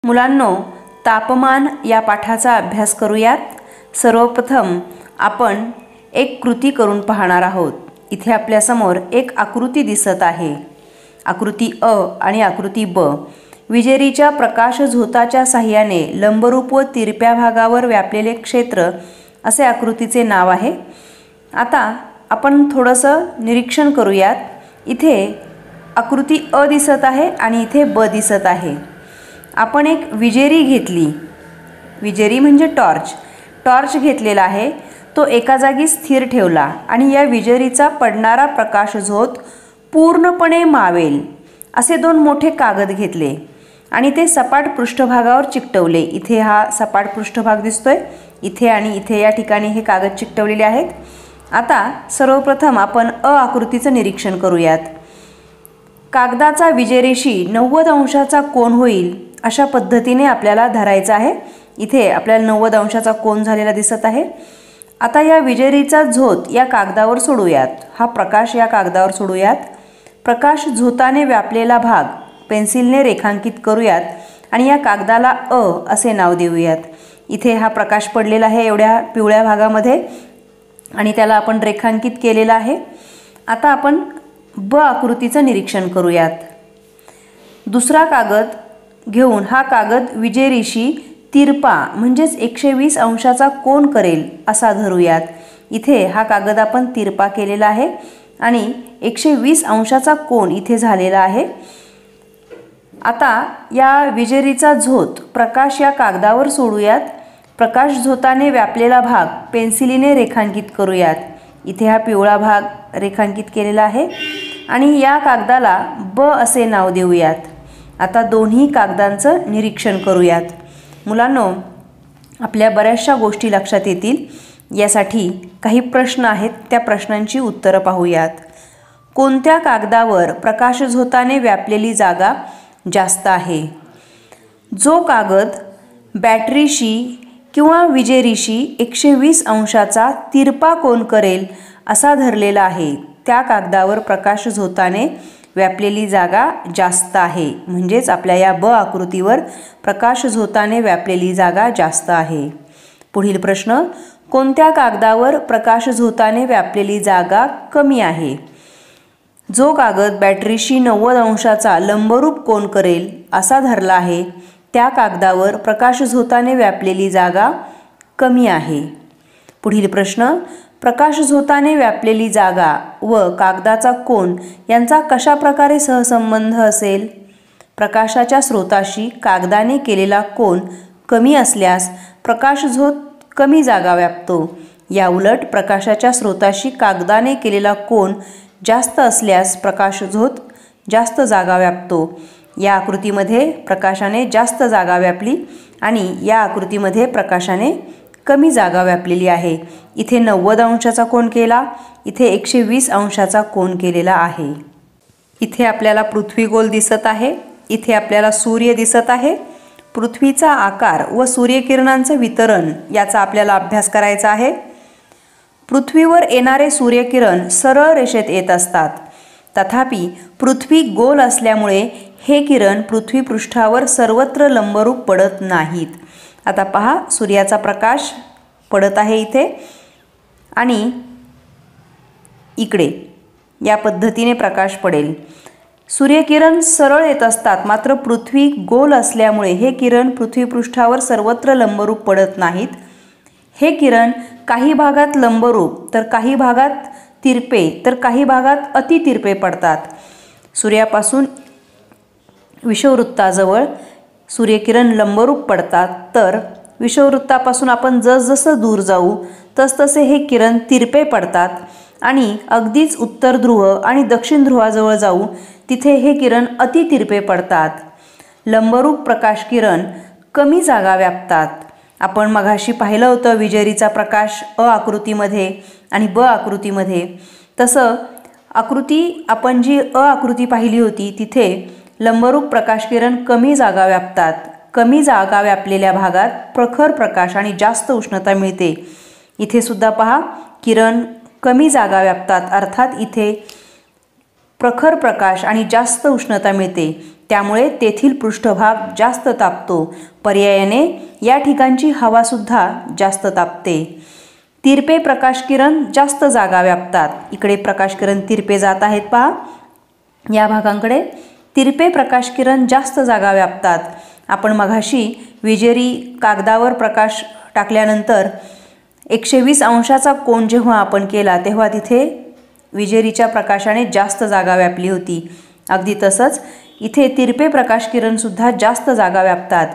मुलांनो, तापमान या पाठाचा अभ्यास करूयात। सर्वप्रथम आपण एक कृती करून पाहणार आहोत। इथे आपल्या समोर एक आकृती दिसत आहे। आकृती अ आणि आकृती ब विजेरीच्या प्रकाश झोताच्या साहाय्याने लंबरूप व तिरप्या भागावर व्यापलेले क्षेत्र असे आकृतीचे नाव आहे। आता आपण थोडंसं निरीक्षण करूयात। इथे आकृती अ दिसत आहे आणि इथे ब दिसत आहे। आपण एक विजेरी घेतली, विजेरी म्हणजे टॉर्च घेतलेला आहे। तो एका जागी स्थिर ठेवला आणि या विजेरीचा पडणारा प्रकाश झोत पूर्णपणे मावेल असे दोन मोठे कागद घेतले आणि ते सपाट पृष्ठभागावर चिकटवले। इथे हा सपाट पृष्ठभाग दिसतोय, इथे आणि इथे या ठिकाणी हे कागद चिकटवलेले आहेत। आता सर्वप्रथम आपण अ आकृतीचं निरीक्षण करूयात। कागदाचा विजेरीशी 90 अंशाचा कोन होईल अशा पद्धतीने आपल्याला धरायचा आहे। इथे आपल्याला 90 अंशाचा कोन झालेला दिसत आहे। आता या विजेरीचा झोत या कागदावर सोडूयात। हा प्रकाश या कागदावर सोडूयात। प्रकाश झोताने व्यापलेला भाग पेन्सिलने रेखांकित करूयात आणि या कागदाला अ असे नाव देऊयात। इथे हा प्रकाश पडलेला आहे एवढ्या पिवळ्या भागामध्ये आणि त्याला आपण रेखांकित केलेला आहे। आता आपण ब आकृतीचं निरीक्षण करूयात। दुसरा कागद घेऊन हा कागद विजेरीशी तिरपा म्हणजेच 120 अंशाचा कोन करेल असा धरूयात। इथे हा कागद आपण तिरपा केलेला आहे आणि 120 अंशाचा कोन इथे झालेला आहे। आता या विजेरीचा झोत प्रकाश या कागदावर सोडूयात। प्रकाश झोताने व्यापलेला भाग पेन्सिलीने रेखांकित करूयात। इथे हा पिवळा भाग रेखांकित केलेला आहे आणि या कागदाला ब असे नाव देऊयात। आता दोन्ही कागदांचं निरीक्षण करूयात। मुलांनो, आपल्या बऱ्याचशा गोष्टी लक्षात येतील यासाठी काही प्रश्न आहेत, त्या प्रश्नांची उत्तरं पाहूयात। कोणत्या कागदावर प्रकाश झोताने व्यापलेली जागा जास्त आहे? जो कागद बॅटरीशी किंवा विजेरीशी 120 अंशाचा तिरपा कोन करेल असा धरलेला आहे त्या कागदावर प्रकाश झोताने व्यापलेली जागा जास्त आहे। म्हणजेच आपल्या या ब आकृतीवर प्रकाश झोताने व्यापलेली जागा जास्त आहे। पुढील प्रश्न, कोणत्या कागदावर प्रकाश झोताने व्यापलेली जागा कमी आहे? जो कागद बॅटरीशी 90 अंशाचा लंबरूप कोन करेल असा धरला आहे त्या कागदावर प्रकाश झोताने व्यापलेली जागा कमी आहे। पुढील प्रश्न, प्रकाश झोताने व्यापलेली जागा व कागदाचा कोन यांचा कशा प्रकारे सहसंबंध असेल? प्रकाशाच्या स्रोताशी कागदाने केलेला कोन कमी असल्यास प्रकाश झोत कमी जागा व्यापतो। या उलट प्रकाशाच्या स्रोताशी कागदाने केलेला कोन जास्त असल्यास प्रकाश झोत जास्त जागा व्यापतो। या आकृतीमध्ये प्रकाशाने जास्त जागा व्यापली आणि या आकृतीमध्ये प्रकाशाने कमी जागा व्यापलेली आहे। इथे 90 अंशाचा कोन केला, इथे 120 अंशाचा कोन केलेला आहे। इथे आपल्याला पृथ्वी गोल दिसत आहे, इथे आपल्याला सूर्य दिसत आहे। पृथ्वीचा आकार व सूर्यकिरणांचे वितरण याचा आपल्याला अभ्यास करायचा आहे। पृथ्वीवर येणारे सूर्यकिरण सरळ रेषेत येत असतात, तथापि पृथ्वी गोल असल्यामुळे हे किरण पृथ्वी पृष्ठावर सर्वत्र लंबरूप पडत नाहीत। आता पहा, सूर्याचा प्रकाश पडत आहे इथे आणि इकडे या पद्धतीने प्रकाश पडेल। सूर्यकिरण सरळ येत असतात, मात्र पृथ्वी गोल असल्यामुळे हे किरण पृथ्वी पृष्ठावर सर्वत्र लंबरूप पडत नाहीत। हे किरण काही भागात लंबरूप तर काही भागात तिरपे तर काही भागात अतितिरपे पडतात। सूर्यापासून विषुववृत्ताजवळ सूर्यकिरण लंबरूप पडतात, तर विषुववृत्तापासून आपण जसजसं दूर जाऊ तसतसे हे किरण तिरपे पडतात आणि अगदीच उत्तर ध्रुव आणि दक्षिण ध्रुवाजवळ जाऊ तिथे हे किरण अतितिरपे पडतात। लंबरूप प्रकाश किरण कमी जागा व्यापतात। आपण मगाशी पाहिलं होतं विजेरीचा प्रकाश अ आकृतीमध्ये आणि ब आकृतीमध्ये। तसं आपण जी अ आकृती पाहिली होती तिथे लंबरूप प्रकाश किरण कमी जागा व्यापतात। कमी जागा व्यापलेल्या भागात प्रखर प्रकाश आणि जास्त उष्णता मिळते। इथे सुद्धा पहा, किरण कमी जागा व्यापतात, अर्थात इथे प्रखर प्रकाश आणि जास्त उष्णता मिळते, त्यामुळे तेथील पृष्ठभाग जास्त तापतो. पर्यायाने या ठिकाणची हवासुद्धा जास्त तापते. तिरपे प्रकाशकिरण जास्त जागा व्यापतात. इकडे प्रकाशकिरण तिरपे जात आहेत पहा. या भागांकडे तिरपे प्रकाशकिरण जास्त जागा व्यापतात. आपण मघाशी विजेरी कागदावर प्रकाश टाकल्यानंतर 120 अंशाचा कोन जेव्हा आपण केला तेव्हा तिथे विजेरीच्या प्रकाशाने जास्त जागा व्यापली होती. अगदी तसंच इथे तिरपे प्रकाशकिरणसुद्धा जास्त जागा व्यापतात.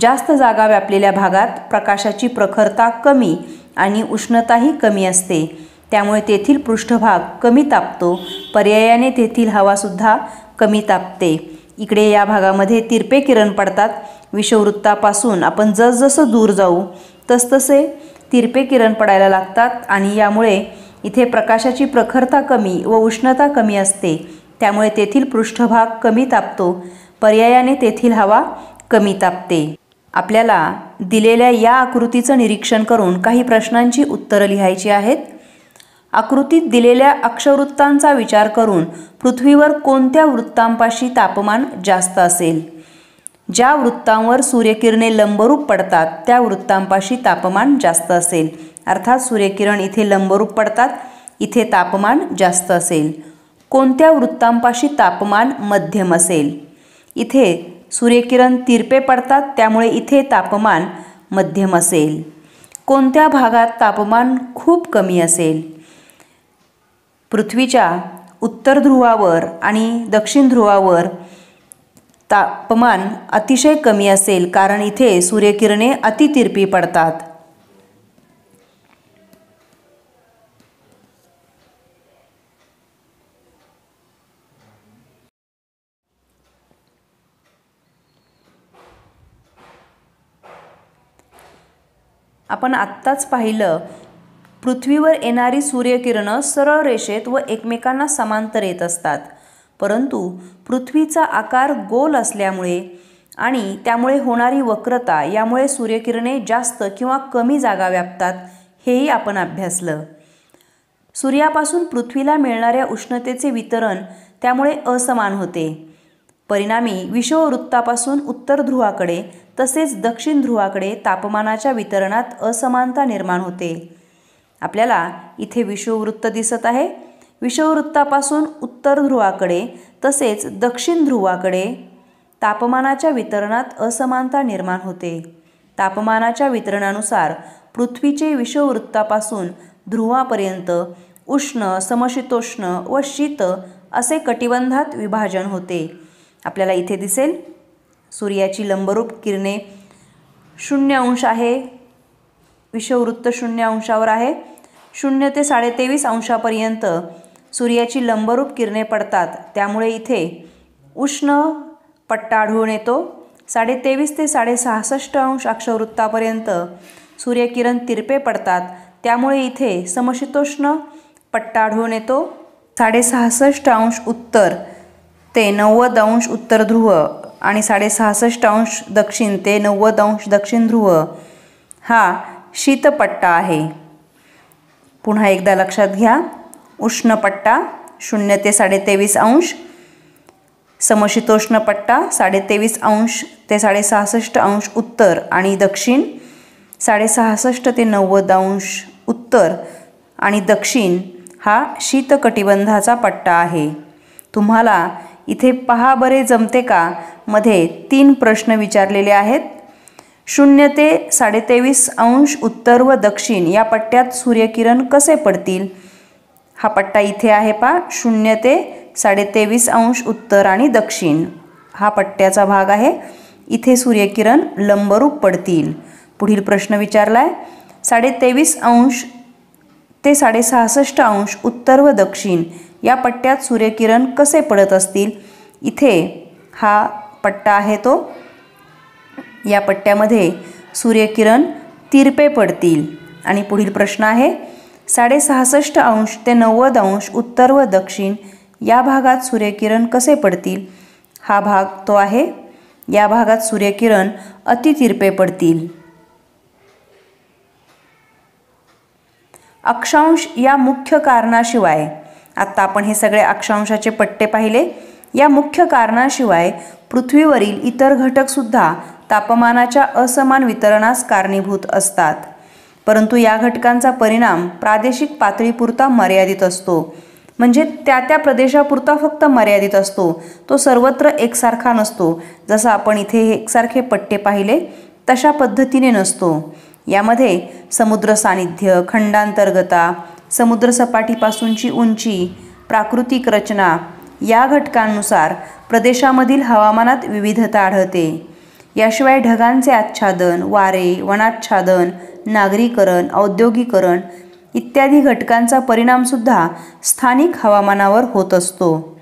जास्त जागा व्यापलेल्या भागात प्रकाशाची प्रखरता कमी आणि उष्णताही कमी असते, त्यामुळे तेथील पृष्ठभाग कमी तापतो. पर्यायाने तेथील हवासुद्धा कमी तापते. इकडे या भागामध्ये तिरपे किरण पडतात. विषुववृत्तापासून आपण जसजसं दूर जाऊ तसतसे तिरपे किरण पडायला लागतात आणि यामुळे इथे प्रकाशाची प्रखरता कमी व उष्णता कमी असते, त्यामुळे तेथील पृष्ठभाग कमी तापतो. पर्यायाने तेथील हवा कमी तापते. आपल्याला दिलेल्या या आकृतीचं निरीक्षण करून काही प्रश्नांची उत्तरं लिहायची आहेत. आकृतीत दिलेल्या अक्षवृत्तांचा विचार करून पृथ्वीवर कोणत्या वृत्तांपाशी तापमान जास्त असेल? ज्या वृत्तांवर सूर्यकिरणे लंबरूप पडतात त्या वृत्तांपाशी तापमान जास्त असेल. अर्थात सूर्यकिरण इथे लंबरूप पडतात, इथे तापमान जास्त असेल. कोणत्या वृत्तांपाशी तापमान मध्यम असेल? इथे सूर्यकिरण तिरपे पडतात, त्यामुळे इथे तापमान मध्यम असेल. कोणत्या भागात तापमान खूप कमी असेल? पृथ्वीच्या उत्तर ध्रुवावर आणि दक्षिण ध्रुवावर तापमान अतिशय कमी असेल, कारण इथे सूर्यकिरणे अतितिरपी पडतात. आपण आत्ताच पाहिलं, पृथ्वीवर येणारी सूर्यकिरणं सरळ रेषेत व एकमेकांना समांतर येत असतात, परंतु पृथ्वीचा आकार गोल असल्यामुळे आणि त्यामुळे होणारी वक्रता यामुळे सूर्यकिरणे जास्त किंवा कमी जागा व्यापतात, हेही आपण अभ्यासलं. सूर्यापासून पृथ्वीला मिळणाऱ्या उष्णतेचे वितरण त्यामुळे असमान होते. परिणामी विषुववृत्तापासून उत्तर ध्रुवाकडे तसेच दक्षिण ध्रुवाकडे तापमानाच्या वितरणात असमानता निर्माण होते. आपल्याला इथे विषुववृत्त दिसत आहे. विषुववृत्तापासून उत्तर ध्रुवाकडे तसेच दक्षिण ध्रुवाकडे तापमानाच्या वितरणात असमानता निर्माण होते. तापमानाच्या वितरणानुसार पृथ्वीचे विषुववृत्तापासून ध्रुवापर्यंत उष्ण, समशीतोष्ण व शीत असे कटिबंधात विभाजन होते. आपल्याला इथे दिसेल सूर्याची लंबरूप किरणे 0 अंश आहे, विषुववृत्त 0 अंशावर आहे. 0 ते 23.5 अंशापर्यंत सूर्याची लंबरूप किरणे पडतात, त्यामुळे इथे उष्ण पट्टा आढळून येतो. 23.5 ते 66.5 अंश अक्षवृत्तापर्यंत सूर्यकिरण तिरपे पडतात, त्यामुळे इथे समशीतोष्ण पट्टा आढळून येतो. 66.5 अंश उत्तर ते 90 अंश उत्तर ध्रुव आणि 66.5 अंश दक्षिण ते 90 अंश दक्षिण ध्रुव हा शीतपट्टा आहे. पुन्हा एकदा लक्षात घ्या, उष्ण पट्टा 0 ते 23.5 अंश, समशीतोष्ण पट्टा 23.5 अंश ते 66.5 अंश उत्तर आणि दक्षिण 66.5 ते 90 अंश उत्तर आणि दक्षिण हा शीतकटिबंधाचा पट्टा आहे. तुम्हाला इथे पहा बरे जमते का, मध्ये 3 प्रश्न विचारलेले आहेत. 0 ते 23.5 अंश उत्तर व दक्षिण या पट्ट्यात सूर्यकिरण कसे पडतील? हा पट्टा इथे आहे पहा, 0 ते 23.5 अंश उत्तर आणि दक्षिण हा पट्ट्याचा भाग आहे. इथे सूर्यकिरण लंबरूप पडतील. पुढील प्रश्न विचारलाय, 23.5 अंश ते 66.5 अंश उत्तर व दक्षिण या पट्ट्यात सूर्यकिरण कसे पडत असतील? इथे हा पट्टा आहे तो, या पट्ट्यामध्ये सूर्यकिरण तिरपे पडतील. आणि पुढील प्रश्न आहे, 66.5 अंश ते 90 अंश उत्तर व दक्षिण या भागात सूर्यकिरण कसे पडतील? हा भाग तो आहे, या भागात सूर्यकिरण अतितिरपे पडतील. अक्षांश या मुख्य कारणाशिवाय आत्ता आपण हे सगळे अक्षांशाचे पट्टे पाहिले। या मुख्य कारणाशिवाय पृथ्वीवरील इतर घटकसुद्धा तापमानाच्या असमान वितरणास कारणीभूत असतात, परंतु या घटकांचा परिणाम प्रादेशिक पातळीपुरता मर्यादित असतो, म्हणजे त्या प्रदेशापुरता फक्त मर्यादित असतो, तो सर्वत्र एकसारखा नसतो। जसं आपण इथे एकसारखे पट्टे पाहिले तशा पद्धतीने नसतो। यामध्ये समुद्र सानिध्य, खंडांतर्गता, समुद्र सपाटीपासूनची उंची, प्राकृतिक रचना या घटकांनुसार प्रदेशामधील हवामानात विविधता आढळते। याशिवाय ढगांचे आच्छादन, वारे, वनाच्छादन, नागरीकरण, औद्योगिकरण इत्यादी घटकांचा परिणामसुद्धा स्थानिक हवामानावर होत असतो।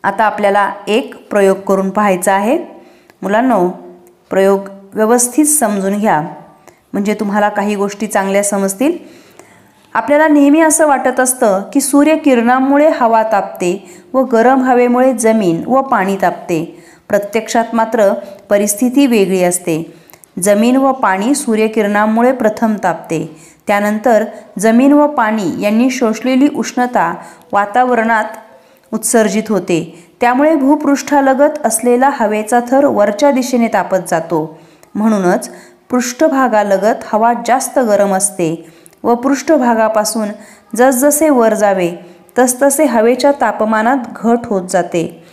आता आपल्याला एक प्रयोग करून पाहायचा आहे। मुलांनो, प्रयोग व्यवस्थित समजून घ्या, म्हणजे तुम्हाला काही गोष्टी चांगल्या समजतील। आपल्याला नेहमी असं वाटत असतं की सूर्यकिरणांमुळे हवा तापते व गरम हवेमुळे जमीन व पाणी तापते। प्रत्यक्षात मात्र परिस्थिती वेगळी असते। जमीन व पाणी सूर्यकिरणांमुळे प्रथम तापते, त्यानंतर जमीन व पाणी यांनी शोषलेली उष्णता वातावरणात उत्सर्जित होते, त्यामुळे भूपृष्ठालगत असलेला हवेचा थर वरच्या दिशेने तापत जातो। म्हणूनच पृष्ठभागालगत हवा जास्त गरम असते व पृष्ठभागापासून जसजसे वर जावे तसतसे हवेच्या तापमानात घट होत जाते।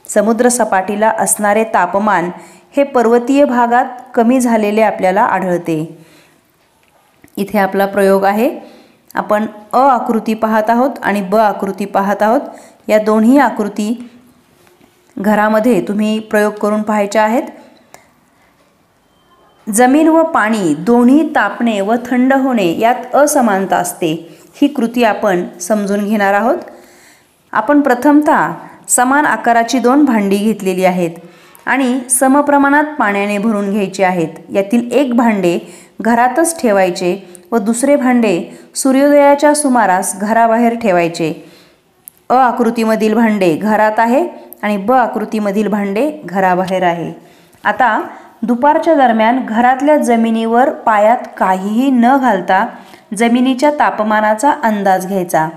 समुद्र सपाटीला असणारे तापमान हे पर्वतीय भागात कमी झालेले आपल्याला आढळते। इथे आपला प्रयोग आहे। आपण अ आकृती पाहत आहोत आणि ब आकृती पाहत आहोत। या दोन्ही आकृती घरामध्ये तुम्ही प्रयोग करून पाहायचे आहेत। जमीन व पाणी दोन्ही तापणे व थंड होणे यात असमानता असते। ही कृती आपण समजून घेणार आहोत। आपण प्रथमतः समान आकाराची दोन भांडी घेतलेली आहेत आणि समप्रमाणात पाण्याने भरून घ्यायची आहेत। यातील एक भांडे घरातच ठेवायचे व दुसरे भांडे सूर्योदयाच्या सुमारास घराबाहेर ठेवायचे। अ आकृतीमधील भांडे घरात आहे आणि ब आकृतीमधील भांडे घराबाहेर आहे। आता दुपारच्या दरम्यान घरातल्या जमिनीवर पायात काहीही न घालता जमिनीच्या तापमानाचा अंदाज घ्यायचा।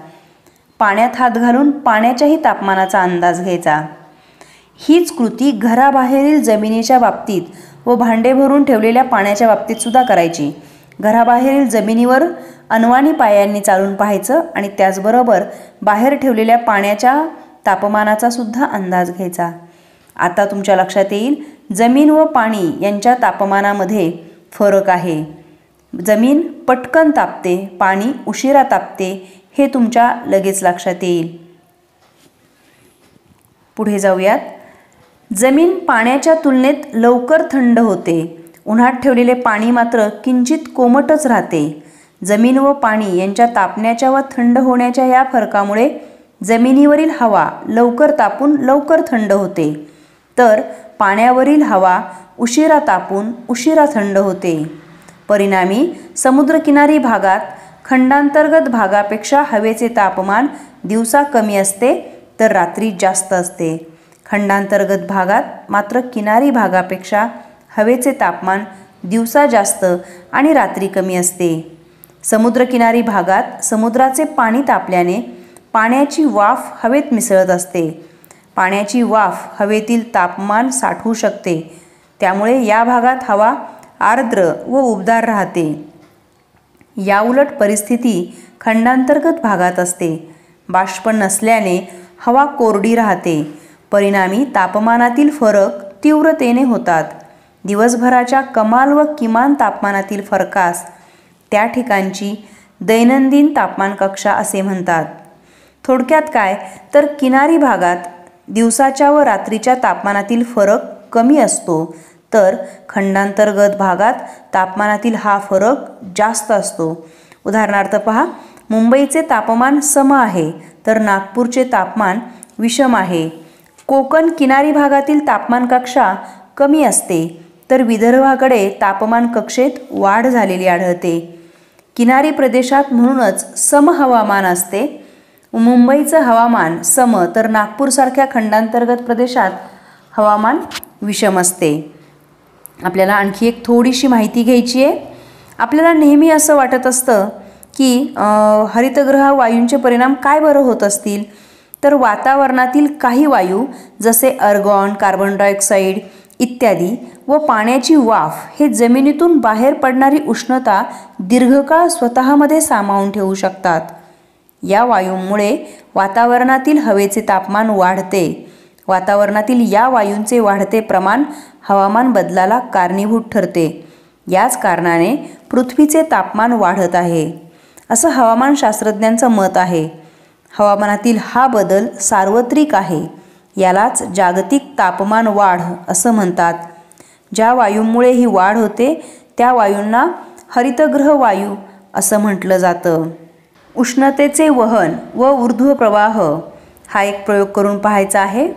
पाण्यात हात घालून पाण्याच्याही तापमानाचा अंदाज घ्यायचा। हीच कृती घराबाहेरील जमिनीच्या बाबतीत व भांडे भरून ठेवलेल्या पाण्याच्या बाबतीत सुद्धा करायची। घराबाहेरील जमिनीवर अनवाणी पायांनी चालून पाहायचं आणि त्याचबरोबर बाहेर ठेवलेल्या पाण्याच्या तापमानाचा सुद्धा अंदाज घ्यायचा। आता तुमच्या लक्षात येईल जमीन व पाणी यांच्या तापमानामध्ये फरक आहे। जमीन पटकन तापते, पाणी उशिरा तापते, हे तुमच्या लगेच लक्षात येईल। पुढे जाऊयात। जमीन पाण्याच्या तुलनेत लवकर थंड होते। उन्हात ठेवलेले पाणी मात्र किंचित कोमटच राहते। जमीन व पाणी यांच्या तापण्याच्या व थंड होण्याच्या या फरकामुळे जमिनीवरील हवा लवकर तापून लवकर थंड होते, तर पाण्यावरील हवा उशिरा तापून उशिरा थंड होते। परिणामी समुद्रकिनारी भागात खंडांतर्गत भागापेक्षा हवेचे तापमान दिवसा कमी असते तर रात्री जास्त असते। खंडांतर्गत भागात मात्र किनारी भागापेक्षा हवेचे तापमान दिवसा जास्त आणि रात्री कमी असते। समुद्रकिनारी भागात समुद्राचे पाणी तापल्याने पाण्याची वाफ हवेत मिसळत असते। पाण्याची वाफ हवेतील तापमान साठवू शकते, त्यामुळे या भागात हवा आर्द्र व उबदार राहते। याउलट परिस्थिती खंडांतर्गत भागात असते। बाष्प नसल्याने हवा कोरडी राहते। परिणामी तापमानातील फरक तीव्रतेने होतात। दिवसभराच्या कमाल व किमान तापमानातील फरकास त्या ठिकाणची दैनंदिन तापमान कक्षा असे म्हणतात। थोडक्यात काय तर किनारी भागात दिवसाच्या व रात्रीच्या तापमानातील फरक कमी असतो, तर खंडांतर्गत भागात तापमानातील हा फरक जास्त असतो। उदाहरणार्थ पहा, मुंबईचे तापमान सम आहे तर नागपूरचे तापमान विषम आहे। कोकण किनारी भागातील तापमान कक्षा कमी असते तर विदर्भाकडे तापमान कक्षेत वाढ झालेली आढळते। किनारी प्रदेशात म्हणूनच सम हवामान असते। मुंबईचं हवामान सम तर नागपूरसारख्या खंडांतर्गत प्रदेशात हवामान विषम असते। आपल्याला आणखी एक थोडीशी माहिती घ्यायची आहे। आपल्याला नेहमी असं वाटत असतं की हरितगृह वायूंचे परिणाम काय बरं होत असतील, तर वातावरणातील काही वायू जसे अर्गॉन, कार्बन डायऑक्साईड इत्यादी व पाण्याची वाफ हे जमिनीतून बाहेर पडणारी उष्णता दीर्घकाळ स्वतःमध्ये सामावून ठेवू शकतात. या वायूंमुळे वातावरणातील हवेचे तापमान वाढते. वातावरणातील या वायूंचे वाढते प्रमाण हवामान बदलाला कारणीभूत ठरते. याच कारणाने पृथ्वीचे तापमान वाढत आहे, असं हवामानशास्त्रज्ञांचं मत आहे. हवामानातील हा बदल सार्वत्रिक आहे. यालाच जागतिक तापमान वाढ असं म्हणतात. ज्या वायूंमुळे ही वाढ होते त्या वायूंना हरितगृह वायू असं म्हटलं जातं. उष्णतेचे वहन व ऊर्ध्व प्रवाह हा एक प्रयोग करून पाहायचा आहे.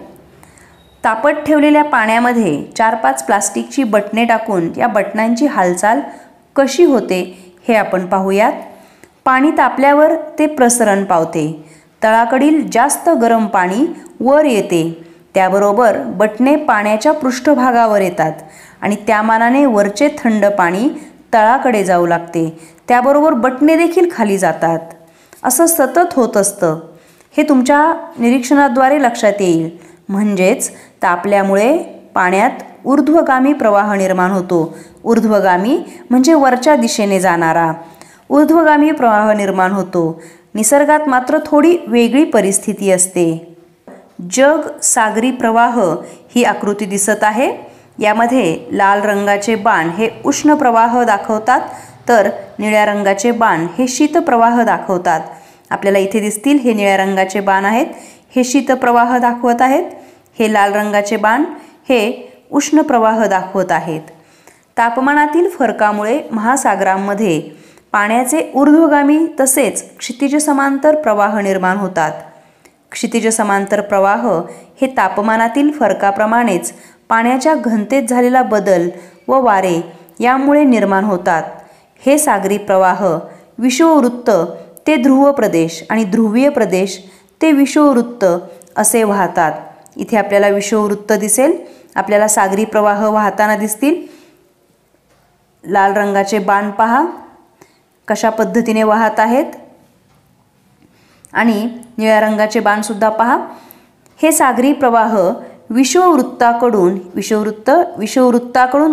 तापत ठेवलेल्या पाण्यामध्ये 4-5 प्लास्टिकची बटणे टाकून या बटणांची हालचाल कशी होते हे आपण पाहूयात. पाणी तापल्यावर ते प्रसरण पावते. तळाकडील जास्त गरम पाणी वर येते, त्याबरोबर बटणे पाण्याच्या पृष्ठभागावर येतात आणि त्या मानाने वरचे थंड पाणी तळाकडे जाऊ लागते, त्याबरोबर बटणे देखील खाली जातात. असं सतत होत असतं. हे तुमच्या निरीक्षणाद्वारे लक्षात येईल. म्हणजेच तापल्यामुळे पाण्यात ऊर्ध्वगामी प्रवाह निर्माण होतो. ऊर्ध्वगामी म्हणजे वरच्या दिशेने जाणारा ऊर्ध्वगामी प्रवाह निर्माण होतो. निसर्गात मात्र थोडी वेगळी परिस्थिती असते. जग सागरी प्रवाह ही आकृती दिसत आहे. यामध्ये लाल रंगाचे बाण हे उष्ण प्रवाह दाखवतात, तर निळ्या रंगाचे बाण हे शीत प्रवाह दाखवतात. आपल्याला इथे दिसतील हे निळ्या रंगाचे बाण आहेत, हे शीत प्रवाह दाखवत आहेत. हे लाल रंगाचे बाण हे उष्ण प्रवाह दाखवत आहेत. तापमानातील फरकामुळे महासागरांमध्ये पाण्याचे ऊर्ध्वगामी तसेच क्षितिज समांतर प्रवाह निर्माण होतात. क्षितिज समांतर प्रवाह हे तापमानातील फरकाप्रमाणेच पाण्याच्या घनतेत झालेला बदल व वारे यामुळे निर्माण होतात. हे सागरी प्रवाह विषुववृत्त ते ध्रुव प्रदेश आणि ध्रुवीय प्रदेश ते विषुववृत्त असे वाहतात. इथे आपल्याला विषुववृत्त दिसेल. आपल्याला सागरी प्रवाह वाहताना दिसतील. लाल रंगाचे बाण पहा कशा पद्धतीने वाहत आहेत आणि निळ्या रंगाचे बाण सुद्धा पहा. हे सागरी प्रवाह विषुववृत्ताकडून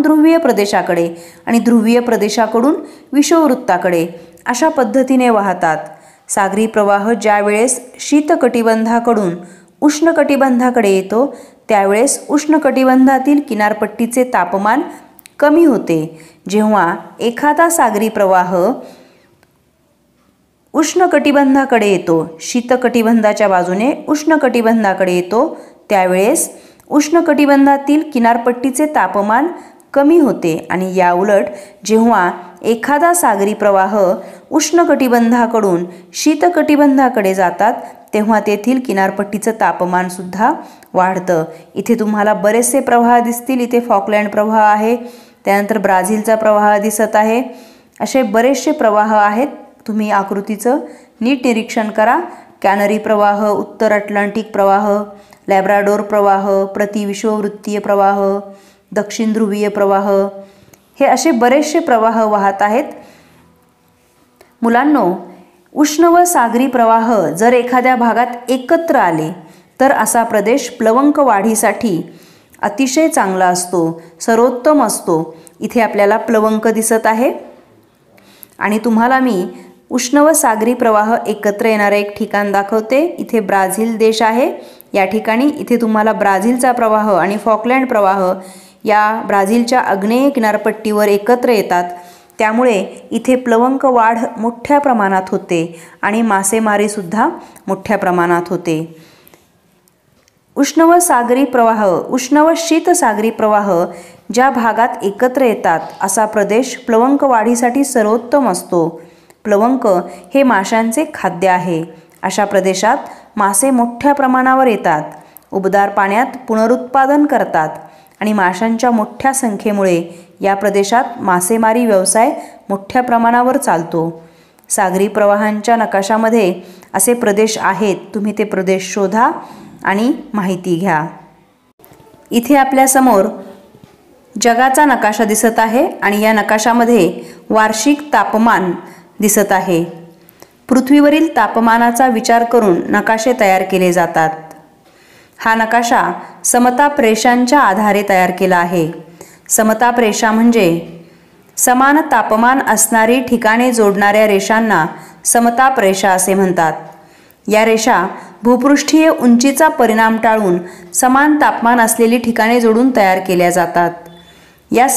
ध्रुवीय प्रदेशाकडे आणि ध्रुवीय प्रदेशाकडून विषुववृत्ताकडे अशा पद्धतीने वाहतात. सागरी प्रवाह ज्या वेळेस शीतकटिबंधाकडून उष्णकटिबंधाकडे येतो त्यावेळेस उष्णकटिबंधातील किनारपट्टीचे तापमान कमी होते. जेव्हा एखादा सागरी प्रवाह उष्णकटिबंधाकडे येतो, शीतकटिबंधाच्या बाजूने उष्णकटिबंधाकडे येतो, त्यावेळेस उष्णकटिबंधातील किनारपट्टीचे तापमान कमी होते आणि या उलट जेव्हा एखादा सागरी प्रवाह उष्णकटिबंधाकडून शीतकटिबंधाकडे जातात तेव्हा तेथील किनारपट्टीचं तापमान सुद्धा वाढतं. इथे तुम्हाला बरेचसे प्रवाह दिसतील. इथे फॉकलँड प्रवाह आहे, त्यानंतर ब्राझीलचा प्रवाह दिसत आहे. असे बरेचसे प्रवाह आहेत. तुम्ही आकृतीचं नीट निरीक्षण करा. कॅनरी प्रवाह, उत्तर अटलांटिक प्रवाह, लॅब्राडोर प्रवाह, प्रतिविषुववृत्तीय प्रवाह, दक्षिण ध्रुवीय प्रवाह हे असे बरेचसे प्रवाह वाहत आहेत. मुलांनो, उष्ण व सागरी प्रवाह जर एखाद्या भागात एकत्र आले तर असा प्रदेश प्लवंक वाढीसाठी अतिशय चांगला असतो, सर्वोत्तम असतो. इथे आपल्याला प्लवंक दिसत आहे आणि तुम्हाला मी उष्ण व सागरी प्रवाह एकत्र येणारे एक ठिकाण दाखवते. इथे ब्राझील देश आहे. या ठिकाणी इथे तुम्हाला ब्राझीलचा प्रवाह आणि फॉकलँड प्रवाह या ब्राझीलच्या आग्नेय किनारपट्टीवर एकत्र येतात. त्यामुळे इथे प्लवंक वाढ मोठ्या प्रमाणात होते आणि मासेमारीसुद्धा मोठ्या प्रमाणात होते. उष्ण व सागरी प्रवाह, उष्ण व शीत सागरी प्रवाह ज्या भागात एकत्र येतात असा प्रदेश प्लवंक वाढीसाठी सर्वोत्तम असतो. प्लवंक हे माशांचे खाद्य आहे. अशा प्रदेशात मासे मोठ्या प्रमाणावर येतात, उबदार पाण्यात पुनरुत्पादन करतात आणि माशांच्या मोठ्या संख्येमुळे या प्रदेशात मासेमारी व्यवसाय मोठ्या प्रमाणावर चालतो. सागरी प्रवाहांच्या नकाशामध्ये असे प्रदेश आहेत. तुम्ही ते प्रदेश शोधा आणि माहिती घ्या. इथे आपल्यासमोर जगाचा नकाशा दिसत आहे आणि या नकाशामध्ये वार्षिक तापमान दिसत आहे. पृथ्वीवरील तापमानाचा विचार करून नकाशे तयार केले जातात. हा नकाशा समताप रेषांच्या आधारे तयार केला आहे. समताप रेषा म्हणजे समान तापमान असणारी ठिकाणे जोडणाऱ्या रेषांना समताप रेषा असे म्हणतात. या रेषा भूपृष्ठीय उंचीचा परिणाम टाळून समान तापमान असलेली ठिकाणे जोडून तयार केल्या जातात. या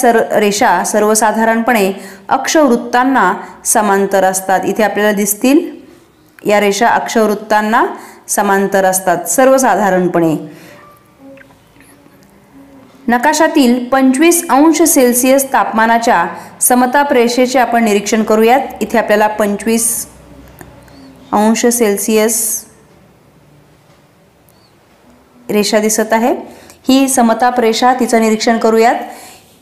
रेषा सर्वसाधारणपणे अक्षवृत्तांना समांतर असतात. इथे आपल्याला दिसतील या रेषा अक्षवृत्तांना समांतर असतात सर्वसाधारणपणे. नकाशातील 25 अंश सेल्सिअस तापमानाच्या समताप रेषेचे आपण निरीक्षण करूयात. इथे आपल्याला 25 अंश सेल्सिअस रेषा दिसत आहे. ही समताप रेषा तिचं निरीक्षण करूयात.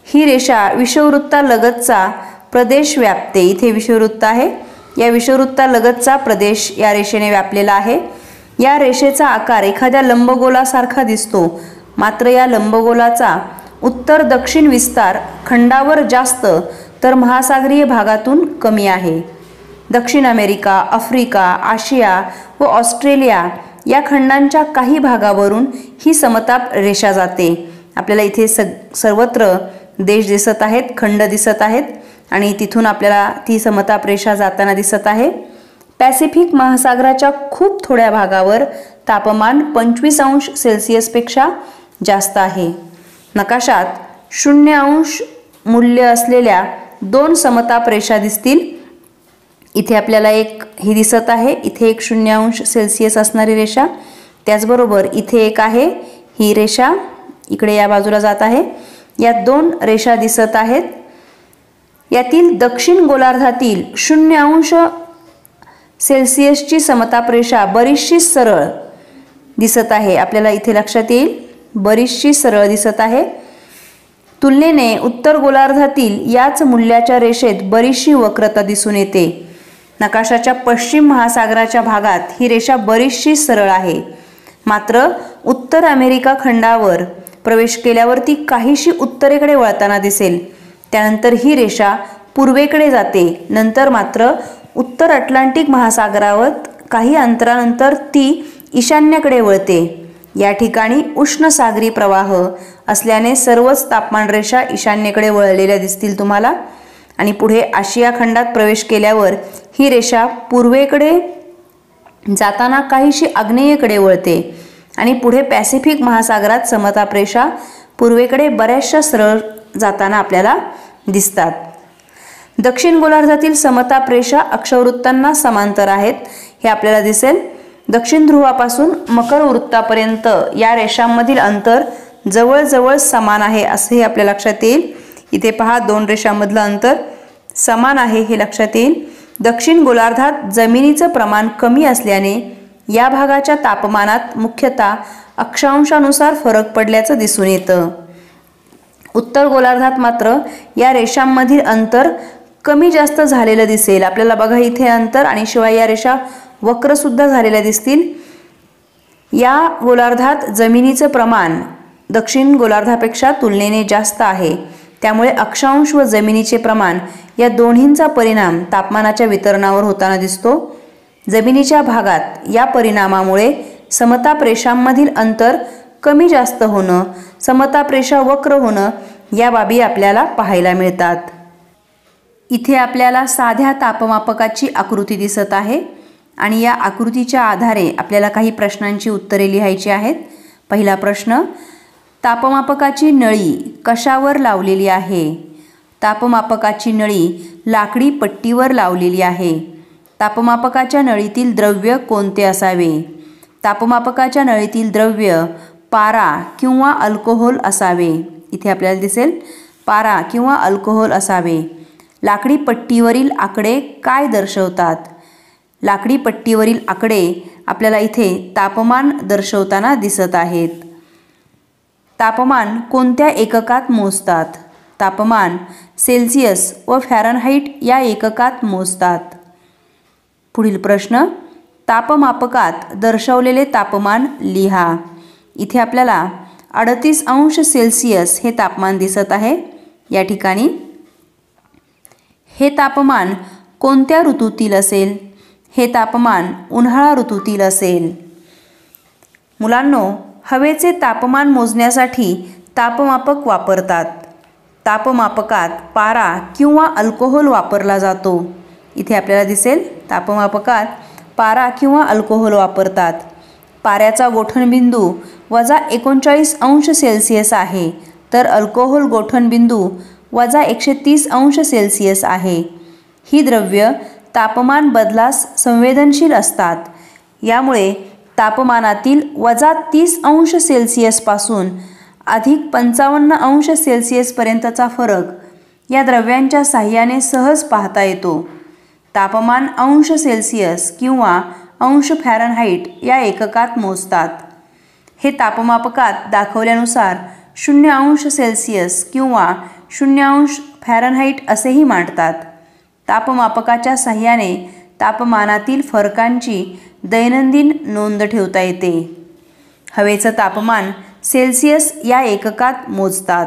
ही रेषा विषुववृत्तालगतचा प्रदेश व्यापते. इथे विषुववृत्त आहे. या विषुववृत्तालगतचा प्रदेश या रेषेने व्यापलेला आहे. या रेषेचा आकार एखाद्या लंबगोलासारखा दिसतो. मात्र या लंबगोलाचा उत्तर दक्षिण विस्तार खंडावर जास्त तर महासागरीय भागातून कमी आहे. दक्षिण अमेरिका, आफ्रिका, आशिया व ऑस्ट्रेलिया या खंडांच्या काही भागावरून ही समताप रेषा जाते. आपल्याला इथे सर्वत्र देश दिसत आहेत, खंड दिसत आहेत आणि तिथून आपल्याला ती समताप रेषा जाताना दिसत आहे. पॅसिफिक महासागराच्या खूप थोड्या भागावर तापमान 25 अंश सेल्सिअसपेक्षा जास्त आहे. नकाशात 0 अंश मूल्य असलेल्या 2 समताप रेषा दिसतील. इथे आपल्याला एक ही दिसत आहे. इथे एक 0 अंश सेल्सिअस असणारी रेषा. त्याचबरोबर इथे एक आहे. ही रेषा इकडे या बाजूला जात आहे. या 2 रेषा दिसत आहेत. यातील दक्षिण गोलार्धातील 0 अंश सेल्सिअसची समताप रेषा बरीचशी सरळ दिसत आहे. आपल्याला इथे लक्षात येईल बरीचशी सरळ दिसत आहे. तुलनेने उत्तर गोलार्धातील याच मूल्याच्या रेषेत बरीचशी वक्रता दिसून येते. नकाशाच्या पश्चिम महासागराच्या भागात ही रेषा बरीचशी सरळ आहे. मात्र उत्तर अमेरिका खंडावर प्रवेश केल्यावर ती काहीशी उत्तरेकडे वळताना दिसेल. त्यानंतर ही रेषा पूर्वेकडे जाते. नंतर मात्र उत्तर अटलांटिक महासागरावर काही अंतरानंतर ती ईशान्येकडे वळते. या ठिकाणी उष्ण सागरी प्रवाह असल्याने सर्वच तापमान रेषा ईशान्येकडे वळलेल्या दिसतील तुम्हाला. आणि पुढे आशिया खंडात प्रवेश केल्यावर ही रेषा पूर्वेकडे जाताना काहीशी आग्नेयेकडे वळते आणि पुढे पॅसिफिक महासागरात समताप रेषा पूर्वेकडे बऱ्याचशा सरळ जाताना आपल्याला दिसतात. दक्षिण गोलार्धातील समताप रेषा अक्षवृत्तांना समांतर आहेत हे आपल्याला दिसेल. दक्षिण ध्रुवापासून मकर वृत्तापर्यंत या रेषांमधील अंतर जवळजवळ समान आहे असेही आपल्या लक्षात येईल. इथे पहा 2 रेषांमधलं अंतर समान आहे हे लक्षात येईल. दक्षिण गोलार्धात जमिनीचं प्रमाण कमी असल्याने या भागाच्या तापमानात मुख्यतः अक्षांशानुसार फरक पडल्याचं दिसून येतं. उत्तर गोलार्धात मात्र या रेषांमधील अंतर कमी जास्त झालेलं दिसेल. आपल्याला बघा इथे अंतर आणि शिवाय या रेषा वक्र सुद्धा झालेल्या दिसतील. या गोलार्धात जमिनीचं प्रमाण दक्षिण गोलार्धापेक्षा तुलनेने जास्त आहे. त्यामुळे अक्षांश व जमिनीचे प्रमाण या दोन्हींचा परिणाम तापमानाच्या वितरणावर होताना दिसतो. जमिनीच्या भागात या परिणामामुळे समताप रेषांमधील अंतर कमी जास्त होणं, समताप रेषा वक्र होणं या बाबी आपल्याला पाहायला मिळतात. इथे आपल्याला साध्या तापमापकाची आकृती दिसत आहे आणि या आकृतीच्या आधारे आपल्याला काही प्रश्नांची उत्तरे लिहायची आहेत. पहिला प्रश्न, तापमापकाची नळी कशावर लावलेली आहे? तापमापकाची नळी लाकडी पट्टीवर लावलेली आहे. तापमापकाच्या नळीतील द्रव्य कोणते असावे? तापमापकाच्या नळीतील द्रव्य पारा किंवा अल्कोहोल असावे. इथे आपल्याला दिसेल पारा किंवा अल्कोहोल असावे. लाकडी पट्टीवरील आकडे काय दर्शवतात? लाकडी पट्टीवरील आकडे आपल्याला इथे तापमान दर्शवताना दिसत आहेत. तापमान कोणत्या एककात मोजतात? तापमान सेल्सिअस व फॅरनहाइट या एककात मोजतात. पुढील प्रश्न, तापमापकात दर्शवलेले तापमान लिहा. इथे आपल्याला 38 अंश सेल्सिअस हे तापमान दिसत आहे या ठिकाणी. हे तापमान कोणत्या ऋतूतील असेल? हे तापमान उन्हाळा ऋतूतील असेल. मुलांनो, हवेचे तापमान मोजण्यासाठी तापमापक वापरतात. तापमापकात पारा किंवा अल्कोहोल वापरला जातो. इथे आपल्याला दिसेल तापमापकात पारा किंवा अल्कोहोल वापरतात. पाऱ्याचा गोठणबिंदू -39°C आहे, तर अल्कोहोल गोठणबिंदू -130°C आहे. ही द्रव्य तापमान बदलास संवेदनशील असतात. यामुळे तापमानातील -30°C पासून +55°C पर्यंतचा फरक या द्रव्यांच्या साहाय्याने सहज पाहता येतो. तापमान अंश सेल्सिअस किंवा अंश फॅरनहाइट या एककात मोजतात. हे तापमापकात दाखवल्यानुसार 0°C किंवा 0° फॅरनहाइट असेही मांडतात. तापमापकाच्या साहाय्याने तापमानातील फरकांची दैनंदिन नोंद ठेवता येते. हवेचं तापमान सेल्सिअस या एककात मोजतात.